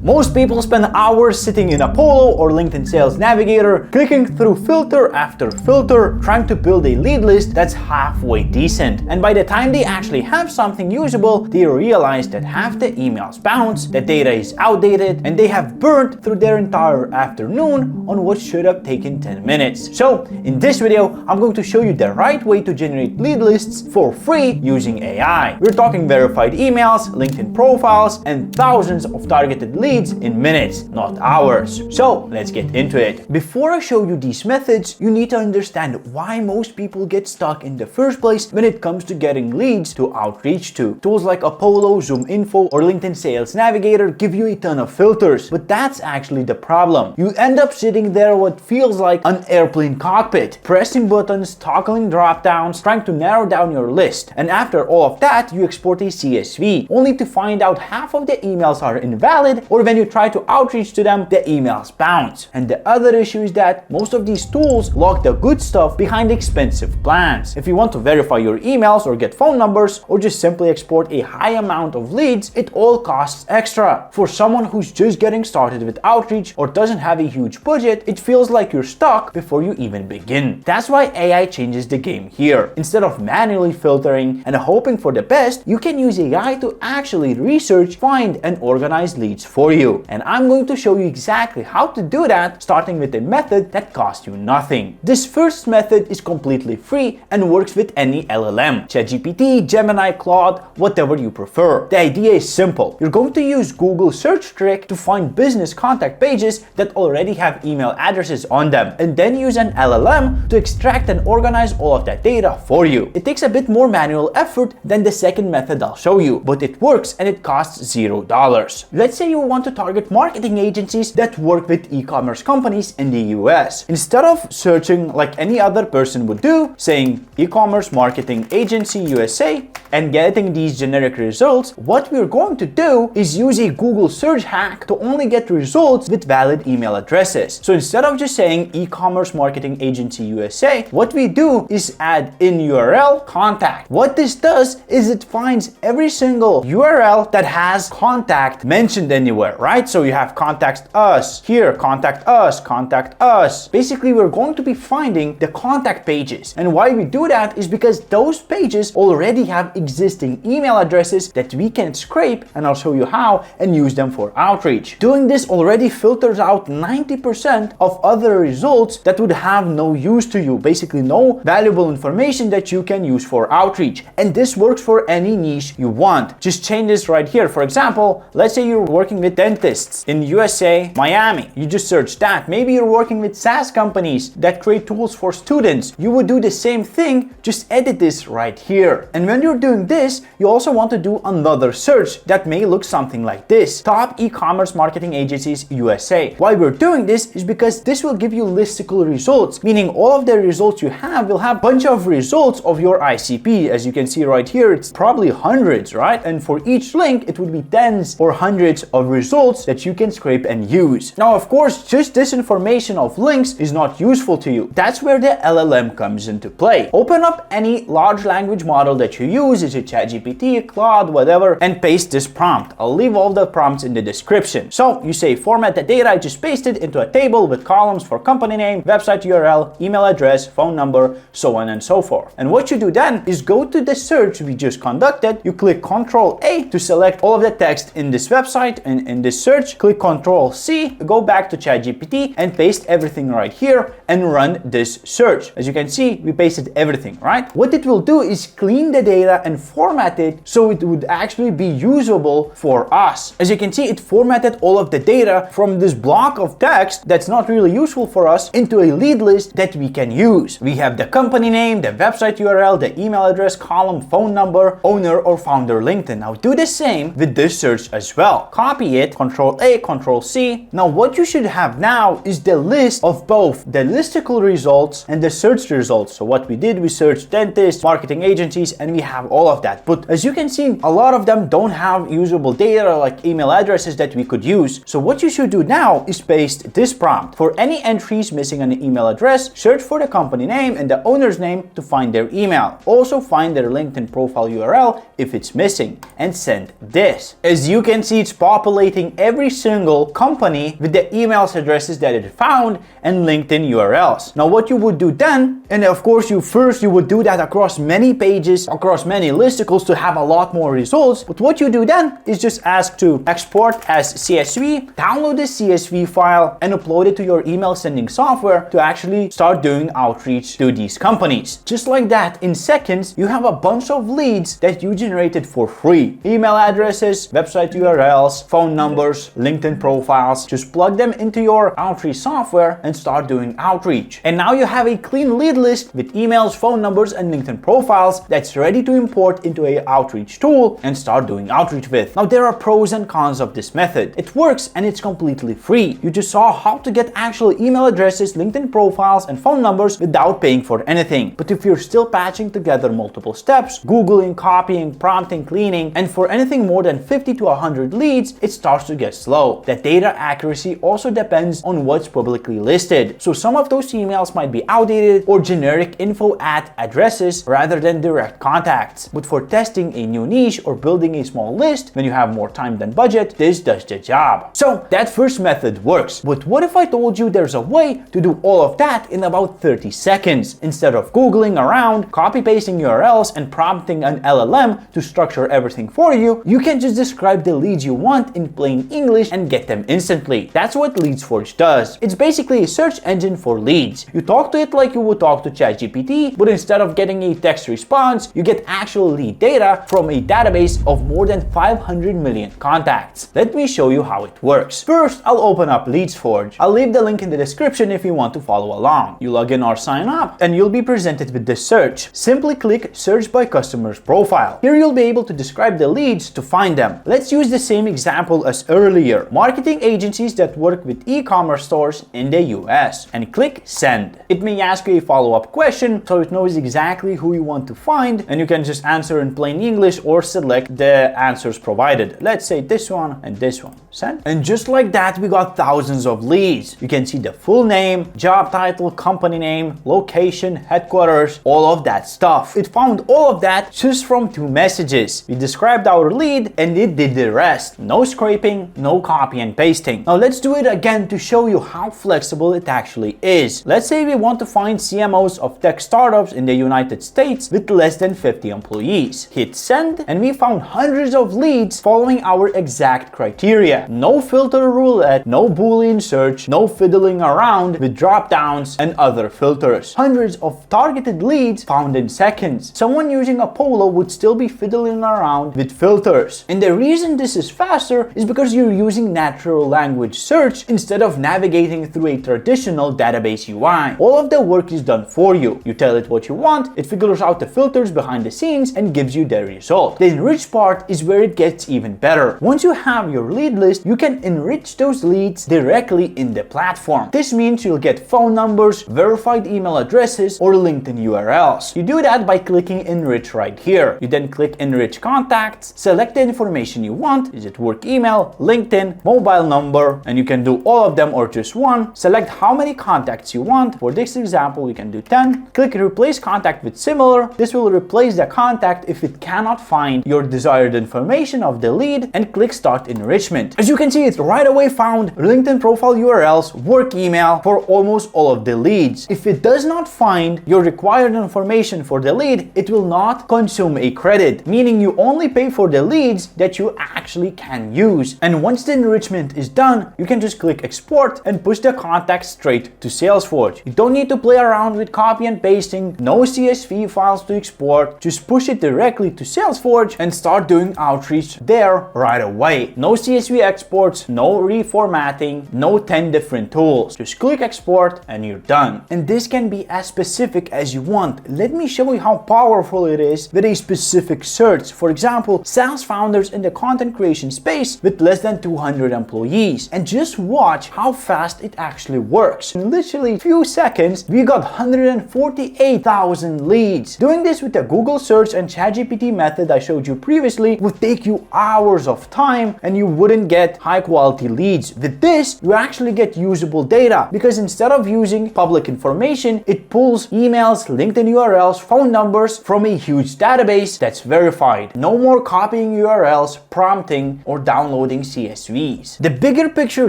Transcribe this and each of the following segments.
Most people spend hours sitting in Apollo or LinkedIn Sales Navigator, clicking through filter after filter, trying to build a lead list that's halfway decent. And by the time they actually have something usable, they realize that half the emails bounce, the data is outdated, and they have burnt through their entire afternoon on what should have taken 10 minutes. So in this video, I'm going to show you the right way to generate lead lists for free using AI. We're talking verified emails, LinkedIn profiles, and thousands of targeted leads in minutes, not hours. So let's get into it. Before I show you these methods, you need to understand why most people get stuck in the first place when it comes to getting leads to outreach to. Tools like Apollo, Zoom Info, or LinkedIn Sales Navigator give you a ton of filters, but that's actually the problem. You end up sitting there what feels like an airplane cockpit, pressing buttons, toggling drop downs, trying to narrow down your list. And after all of that, you export a CSV, only to find out half of the emails are invalid, or when you try to outreach to them, the emails bounce. And the other issue is that most of these tools lock the good stuff behind expensive plans. If you want to verify your emails or get phone numbers, or just simply export a high amount of leads, it all costs extra. For someone who's just getting started with outreach or doesn't have a huge budget, it feels like you're stuck before you even begin. That's why AI changes the game here. Instead of manually filtering and hoping for the best, you can use AI to actually research, find, and organize leads for you. And I'm going to show you exactly how to do that, starting with a method that costs you nothing. This first method is completely free and works with any LLM, ChatGPT, Gemini, Claude, whatever you prefer. The idea is simple. You're going to use Google search trick to find business contact pages that already have email addresses on them, and then use an LLM to extract and organize all of that data for you. It takes a bit more manual effort than the second method I'll show you, but it works and it costs $0. Let's say you want to target marketing agencies that work with e-commerce companies in the US. Instead of searching like any other person would do, saying e-commerce marketing agency USA and getting these generic results, what we're going to do is use a Google search hack to only get results with valid email addresses. So instead of just saying e-commerce marketing agency USA, what we do is add in URL contact. What this does is it finds every single URL that has contact mentioned anywhere, right? So you have contact us here, contact us, contact us. Basically, we're going to be finding the contact pages. And why we do that is because those pages already have existing email addresses that we can scrape, and I'll show you how, and use them for outreach. Doing this already filters out 90% of other results that would have no use to you, basically no valuable information that you can use for outreach. And this works for any niche you want. Just change this right here. For example, let's say you're working with dentists in USA, Miami. You just search that. Maybe you're working with SaaS companies that create tools for students. You would do the same thing, just edit this right here. And when you're doing this, you also want to do another search that may look something like this: top e-commerce marketing agencies USA. Why we're doing this is because this will give you listicle results, meaning all of the results you have will have a bunch of results of your ICP. As you can see right here, it's probably hundreds, right? And for each link, it would be tens or hundreds of results that you can scrape and use. Now, of course, just this information of links is not useful to you. That's where the LLM comes into play. Open up any large language model that you use, is it ChatGPT, Claude, whatever, and paste this prompt. I'll leave all the prompts in the description. So you say format the data I just pasted into a table with columns for company name, website URL, email address, phone number, so on and so forth. And what you do then is go to the search we just conducted. You click Ctrl A to select all of the text in this website and in this search. Click Ctrl C, go back to ChatGPT and paste everything right here and run this search. As you can see, we pasted everything, right? What it will do is clean the data and format it so it would actually be usable for us. As you can see, it formatted all of the data from this block of text that's not really useful for us into a lead list that we can use. We have the company name, the website URL, the email address, column, phone number, owner or founder LinkedIn. Now do the same with this search as well. Copy it, Ctrl A, Ctrl C. Now what you should have now is the list of both the listicle results and the search results. So what we did, we searched dentists, marketing agencies, and we have all of that. But as you can see, a lot of them don't have usable data like email addresses that we could use. So what you should do now is paste this prompt. For any entries missing an email address, search for the company name and the owner's name to find their email. Also find their LinkedIn profile URL if it's missing, and send this. As you can see, it's populating targeting every single company with the email addresses that it found and LinkedIn URLs. Now what you would do then, and of course you would do that across many pages, across many listicles to have a lot more results. But what you do then is just ask to export as CSV, download the CSV file and upload it to your email sending software to actually start doing outreach to these companies. Just like that, in seconds, you have a bunch of leads that you generated for free. Email addresses, website URLs, phone numbers, LinkedIn profiles. Just plug them into your outreach software and start doing outreach. And now you have a clean lead list with emails, phone numbers, and LinkedIn profiles that's ready to import into an outreach tool and start doing outreach with. Now there are pros and cons of this method. It works and it's completely free. You just saw how to get actual email addresses, LinkedIn profiles, and phone numbers without paying for anything. But if you're still patching together multiple steps, Googling, copying, prompting, cleaning, and for anything more than 50 to 100 leads, it starts to get slow. The data accuracy also depends on what's publicly listed. So some of those emails might be outdated or generic info at addresses rather than direct contacts. But for testing a new niche or building a small list when you have more time than budget, this does the job. So that first method works. But what if I told you there's a way to do all of that in about 30 seconds? Instead of Googling around, copy-pasting URLs, and prompting an LLM to structure everything for you, you can just describe the leads you want in plain English and get them instantly. That's what Salesforge does. It's basically a search engine for leads. You talk to it like you would talk to ChatGPT, but instead of getting a text response, you get actual lead data from a database of more than 500 million contacts. Let me show you how it works. First, I'll open up Salesforge. I'll leave the link in the description if you want to follow along. You log in or sign up, and you'll be presented with this search. Simply click Search by Customer's Profile. Here you'll be able to describe the leads to find them. Let's use the same example as earlier. Marketing agencies that work with e-commerce stores in the US. And click Send. It may ask you a follow-up question, so it knows exactly who you want to find, and you can just answer in plain English or select the answers provided. Let's say this one and this one. Send. And just like that, we got thousands of leads. You can see the full name, job title, company name, location, headquarters, all of that stuff. It found all of that just from 2 messages. We described our lead and it did the rest. No scraping, no copy and pasting. Now let's do it again to show you how flexible it actually is. Let's say we want to find CMOs of tech startups in the United States with less than 50 employees. Hit send and we found hundreds of leads following our exact criteria. No filter roulette, no Boolean search, no fiddling around with drop downs and other filters. Hundreds of targeted leads found in seconds. Someone using Apollo would still be fiddling around with filters. And the reason this is faster is because you're using natural language search instead of navigating through a traditional database UI. All of the work is done for you. You tell it what you want, it figures out the filters behind the scenes and gives you the result. The enriched part is where it gets even better. Once you have your lead list, you can enrich those leads directly in the platform. This means you'll get phone numbers, verified email addresses, or LinkedIn URLs. You do that by clicking Enrich right here. You then click Enrich Contacts, select the information you want. Is it work email, LinkedIn, mobile number, and you can do all of them or just one. Select how many contacts you want. For this example, we can do 10. Click Replace Contact with Similar. This will replace the contact if it cannot find your desired information of the lead, and click Start Enrichment. As you can see, it right away found LinkedIn profile URLs, work email for almost all of the leads. If it does not find your required information for the lead, it will not consume a credit, meaning you only pay for the leads that you actually can use. And once the enrichment is done, you can just click Export and push the contact straight to Salesforge. You don't need to play around with copy and pasting, no CSV files to export. Just push it directly to Salesforge and start doing outreach there right away. No CSV exports, no reformatting, no 10 different tools. Just click Export and you're done. And this can be as specific as you want. Let me show you how powerful it is with a specific search. For example, SaaS founders in the content creation space with less than 200 employees. And just watch how fast it actually works. In literally a few seconds, we got 148,000 leads. Doing this with the Google search and ChatGPT method I showed you previously would take you hours of time and you wouldn't get high quality leads. With this, you actually get usable data because instead of using public information, it pulls emails, LinkedIn URLs, phone numbers from a huge database that's verified. No more copying URLs, prompting, or downloading downloading CSVs. The bigger picture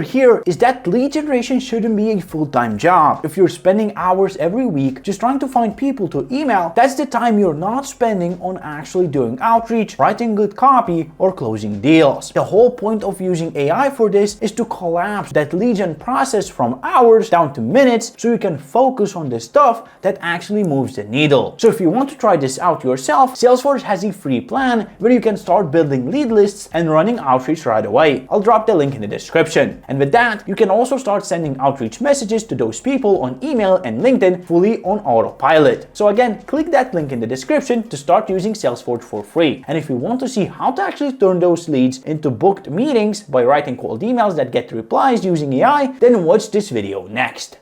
here is that lead generation shouldn't be a full-time job. If you're spending hours every week just trying to find people to email, that's the time you're not spending on actually doing outreach, writing good copy, or closing deals. The whole point of using AI for this is to collapse that lead gen process from hours down to minutes so you can focus on the stuff that actually moves the needle. So if you want to try this out yourself, Salesforge has a free plan where you can start building lead lists and running outreach right away. I'll drop the link in the description. And with that, you can also start sending outreach messages to those people on email and LinkedIn fully on autopilot. So again, click that link in the description to start using Salesforge for free. And if you want to see how to actually turn those leads into booked meetings by writing cold emails that get replies using AI, then watch this video next.